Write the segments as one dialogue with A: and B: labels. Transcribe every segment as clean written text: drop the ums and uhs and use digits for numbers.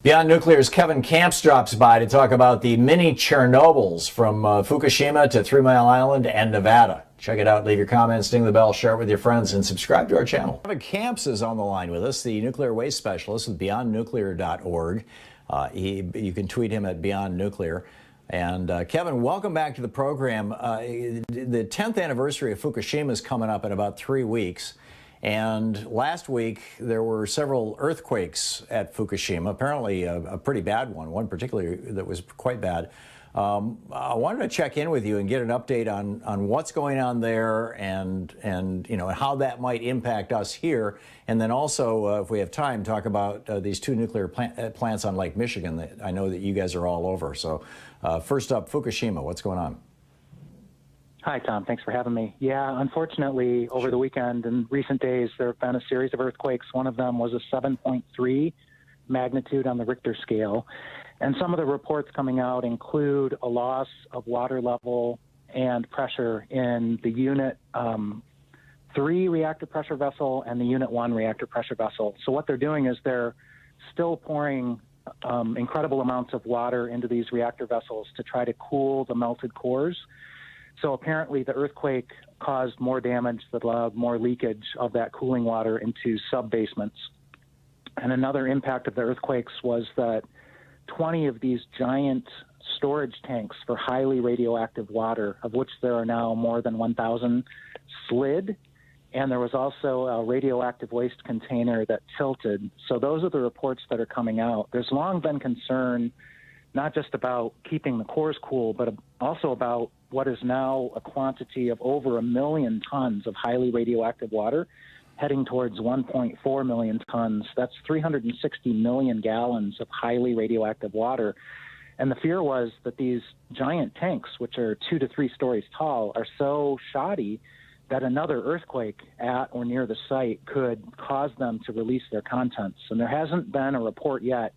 A: Beyond Nuclear's Kevin Kamps drops by to talk about the mini Chernobyls from Fukushima to 3 Mile Island and Nevada. Check it out, leave your comments, ding the bell, share it with your friends, and subscribe to our channel. Kevin Kamps is on the line with us, the nuclear waste specialist with beyondnuclear.org. You can tweet him at beyondnuclear. And Kevin, welcome back to the program. The 10th anniversary of Fukushima is coming up in about 3 weeks. And last week, there were several earthquakes at Fukushima, apparently a pretty bad one particularly that was quite bad. I wanted to check in with you and get an update on what's going on there and how that might impact us here. And then also, if we have time, talk about these two nuclear plants on Lake Michigan that I know that you guys are all over. So first up, Fukushima, what's going on?
B: Hi, Tom. Thanks for having me. Yeah, unfortunately, over the weekend and recent days, there have been a series of earthquakes. One of them was a 7.3 magnitude on the Richter scale. And some of the reports coming out include a loss of water level and pressure in the Unit 3 reactor pressure vessel and the Unit 1 reactor pressure vessel. So what they're doing is they're still pouring incredible amounts of water into these reactor vessels to try to cool the melted cores. So apparently the earthquake caused more damage that allowed more leakage of that cooling water into sub-basements. And another impact of the earthquakes was that 20 of these giant storage tanks for highly radioactive water, of which there are now more than 1,000, slid. And there was also a radioactive waste container that tilted. So those are the reports that are coming out. There's long been concern not just about keeping the cores cool, but also about what is now a quantity of over 1 million tons of highly radioactive water heading towards 1.4 million tons. That's 360 million gallons of highly radioactive water. And the fear was that these giant tanks, which are 2 to 3 stories tall, are so shoddy that another earthquake at or near the site could cause them to release their contents. And there hasn't been a report yet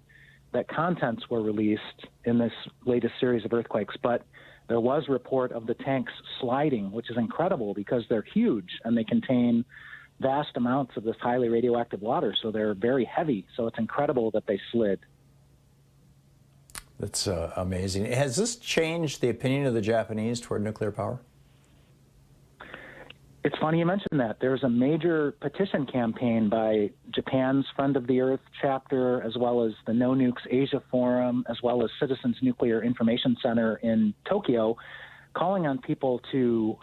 B: that contents were released in this latest series of earthquakes, but there was a report of the tanks sliding, which is incredible because they're huge and they contain vast amounts of this highly radioactive water, so they're very heavy. So it's incredible that they slid.
A: That's amazing. Has this changed the opinion of the Japanese toward nuclear power?
B: It's funny you mentioned that. There's a major petition campaign by Japan's Friend of the Earth chapter, as well as the No Nukes Asia Forum, as well as Citizens Nuclear Information Center in Tokyo, calling on people to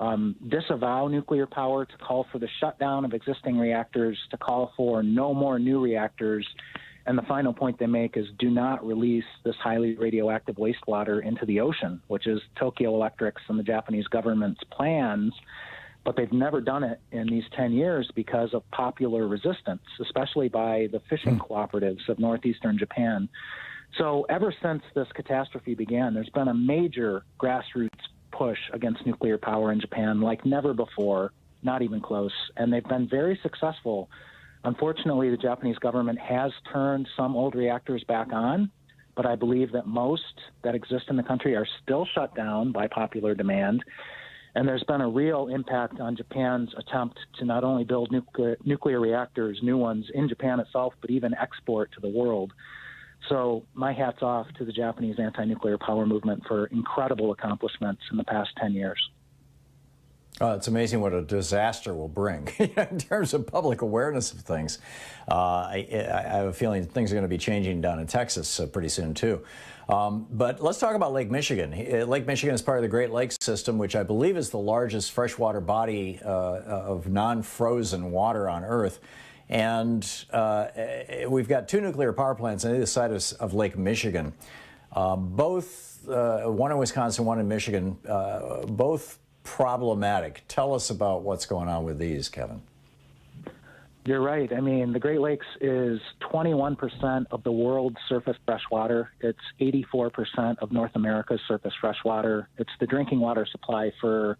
B: disavow nuclear power, to call for the shutdown of existing reactors, to call for no more new reactors. And the final point they make is do not release this highly radioactive wastewater into the ocean, which is Tokyo Electric's and the Japanese government's plans. But they've never done it in these 10 years because of popular resistance, especially by the fishing cooperatives of northeastern Japan. So ever since this catastrophe began, there's been a major grassroots push against nuclear power in Japan like never before, not even close. And they've been very successful. Unfortunately, the Japanese government has turned some old reactors back on, but I believe that most that exist in the country are still shut down by popular demand. And there's been a real impact on Japan's attempt to not only build nuclear reactors, new ones in Japan itself, but even export to the world. So my hat's off to the Japanese anti-nuclear power movement for incredible accomplishments in the past 10 years.
A: It's amazing what a disaster will bring in terms of public awareness of things. I have a feeling things are going to be changing down in Texas pretty soon, too. But let's talk about Lake Michigan. Lake Michigan is part of the Great Lakes system, which I believe is the largest freshwater body of non-frozen water on Earth. And we've got 2 nuclear power plants on either side of Lake Michigan, both one in Wisconsin, one in Michigan, both problematic. Tell us about what's going on with these, Kevin.
B: You're right. I mean, the Great Lakes is 21% of the world's surface freshwater. It's 84% of North America's surface freshwater. It's the drinking water supply for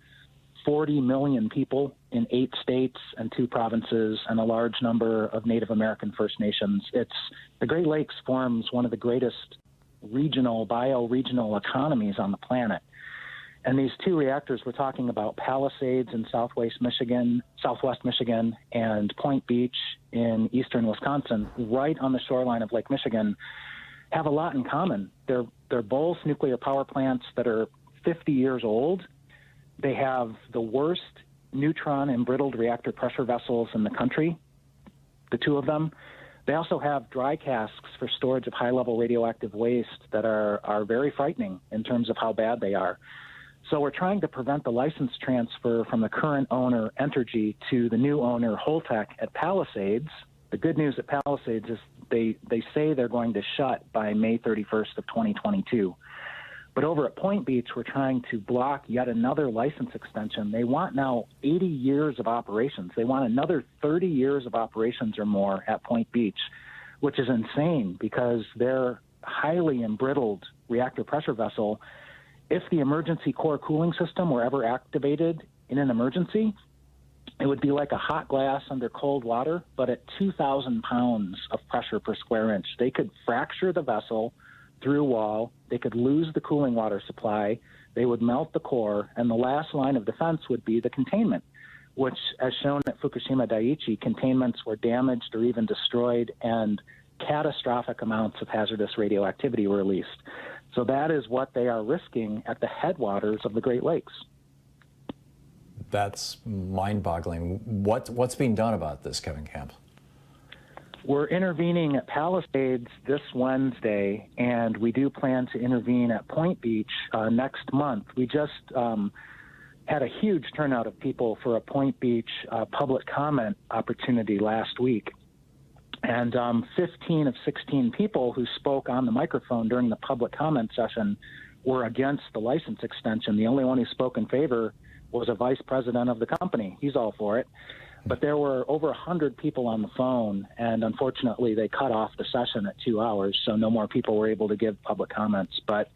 B: 40 million people in 8 states and 2 provinces and a large number of Native American First Nations. The Great Lakes forms one of the greatest bioregional economies on the planet. And these 2 reactors we're talking about, Palisades in southwest Michigan, and Point Beach in eastern Wisconsin, right on the shoreline of Lake Michigan, have a lot in common. They're both nuclear power plants that are 50 years old. They have the worst neutron embrittled reactor pressure vessels in the country, the two of them. They also have dry casks for storage of high-level radioactive waste that are very frightening in terms of how bad they are. So we're trying to prevent the license transfer from the current owner, Entergy, to the new owner, Holtec, at Palisades. The good news at Palisades is they say they're going to shut by May 31st of 2022. But over at Point Beach, we're trying to block yet another license extension. They want now 80 years of operations. They want another 30 years of operations or more at Point Beach, which is insane because their highly embrittled reactor pressure vessel, if the emergency core cooling system were ever activated in an emergency, it would be like a hot glass under cold water, but at 2,000 pounds of pressure per square inch. They could fracture the vessel through a wall. They could lose the cooling water supply. They would melt the core, and the last line of defense would be the containment, which, as shown at Fukushima Daiichi, containments were damaged or even destroyed, and catastrophic amounts of hazardous radioactivity were released. So that is what they are risking at the headwaters of the Great Lakes.
A: That's mind-boggling. What's being done about this, Kevin Kamps?
B: We're intervening at Palisades this Wednesday, and we do plan to intervene at Point Beach next month. We just had a huge turnout of people for a Point Beach public comment opportunity last week. And 15 of 16 people who spoke on the microphone during the public comment session were against the license extension. The only one who spoke in favor was a vice president of the company. He's all for it. But there were over 100 people on the phone, and unfortunately they cut off the session at 2 hours, so no more people were able to give public comments. But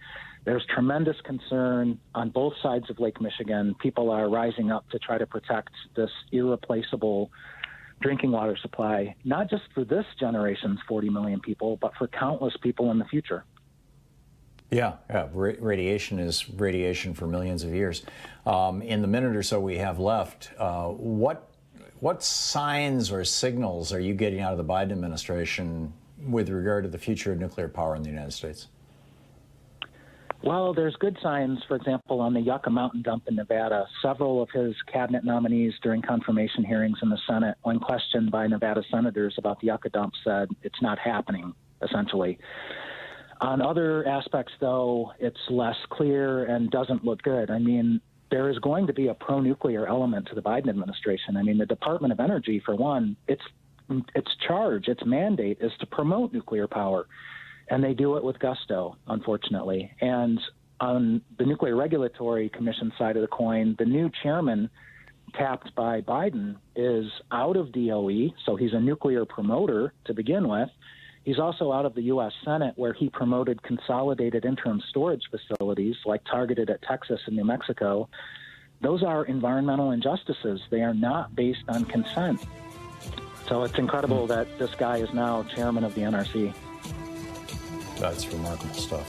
B: there's tremendous concern on both sides of Lake Michigan. People are rising up to try to protect this irreplaceable drinking water supply, not just for this generation's 40 million people, but for countless people in the future.
A: Yeah. Radiation is radiation for millions of years. In the minute or so we have left, what signs or signals are you getting out of the Biden administration with regard to the future of nuclear power in the United States?
B: Well, there's good signs, for example, on the Yucca Mountain dump in Nevada. Several of his cabinet nominees during confirmation hearings in the Senate, when questioned by Nevada senators about the Yucca dump, said it's not happening, essentially. On other aspects, though, it's less clear and doesn't look good. I mean, there is going to be a pro-nuclear element to the Biden administration. I mean, the Department of Energy, for one, its charge, its mandate is to promote nuclear power. And they do it with gusto, unfortunately. And on the Nuclear Regulatory Commission side of the coin, the new chairman tapped by Biden is out of DOE, so he's a nuclear promoter to begin with. He's also out of the U.S. Senate, where he promoted consolidated interim storage facilities like targeted at Texas and New Mexico. Those are environmental injustices. They are not based on consent. So it's incredible that this guy is now chairman of the NRC.
A: That's remarkable stuff.